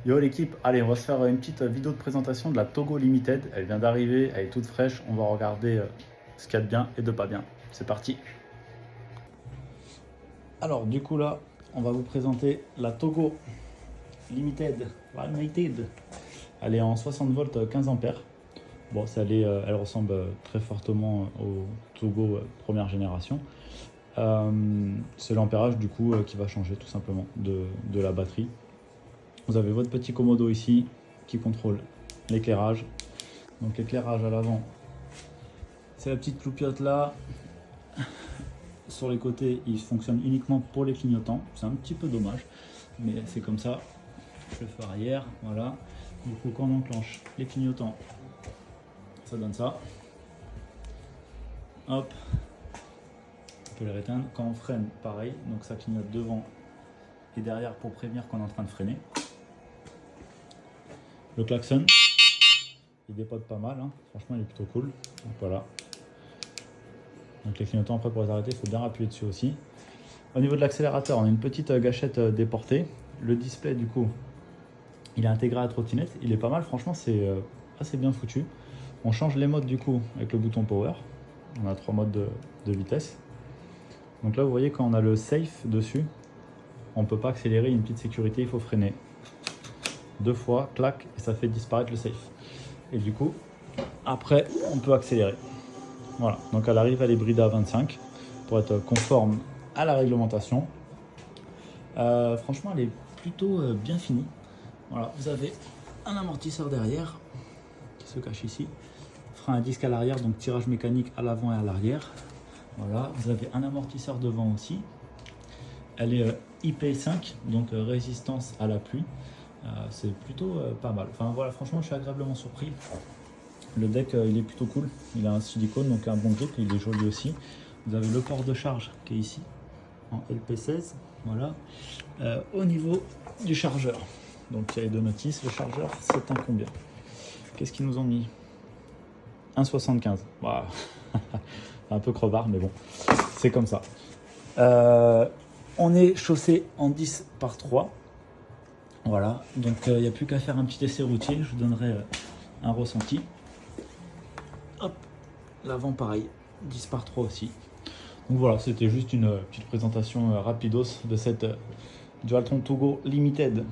Yo l'équipe, allez on va se faire une petite vidéo de présentation de la Togo Limited. Elle vient d'arriver, elle est toute fraîche, on va regarder ce qu'il y a de bien et de pas bien. C'est parti. Alors du coup là, on va vous présenter la Togo Limited. Elle est en 60 volts 15 ampères. Bon, elle ressemble très fortement au Togo première génération. C'est l'ampérage du coup qui va changer tout simplement de la batterie. Vous avez votre petit commodo ici qui contrôle l'éclairage. Donc l'éclairage à l'avant, c'est la petite cloupiote là. Sur les côtés, il fonctionne uniquement pour les clignotants. C'est un petit peu dommage, mais c'est comme ça. Le feu arrière, voilà. Du coup, quand on enclenche les clignotants, ça donne ça. Hop, on peut les réteindre. Quand on freine, pareil. Donc ça clignote devant et derrière pour prévenir qu'on est en train de freiner. Le klaxon, il dépote pas mal, hein. Franchement il est plutôt cool. Donc voilà. Donc les clignotants après pour les arrêter, il faut bien appuyer dessus aussi. Au niveau de l'accélérateur, on a une petite gâchette déportée. Le display du coup, il est intégré à la trottinette. Il est pas mal, franchement c'est assez bien foutu. On change les modes du coup avec le bouton power. On a 3 modes de vitesse. Donc là vous voyez quand on a le safe dessus, on ne peut pas accélérer, il y a une petite sécurité, il faut freiner 2 fois, clac, et ça fait disparaître le safe. Et du coup, après, on peut accélérer. Voilà, donc elle arrive à l'hybride à 25 pour être conforme à la réglementation. Franchement, elle est plutôt bien finie. Voilà, vous avez un amortisseur derrière qui se cache ici. Frein à disque à l'arrière, donc tirage mécanique à l'avant et à l'arrière. Voilà, vous avez un amortisseur devant aussi. Elle est IP5, donc résistance à la pluie. C'est plutôt pas mal. Enfin voilà, franchement, je suis agréablement surpris. Le deck, il est plutôt cool. Il a un silicone, donc un bon grip. Il est joli aussi. Vous avez le port de charge qui est ici, en LP16. Voilà. Au niveau du chargeur, donc il y a les 2 notices. Le chargeur, c'est un combien? Qu'est-ce qu'ils nous ont mis? 1,75. Wow. Un peu crevard, mais bon, c'est comme ça. On est chaussé en 10 par 3. Voilà, donc il n'y a plus qu'à faire un petit essai routier, je vous donnerai un ressenti. Hop, l'avant pareil, 10 par 3 aussi. Donc voilà, c'était juste une petite présentation rapidos de cette Dualtron Togo Limited.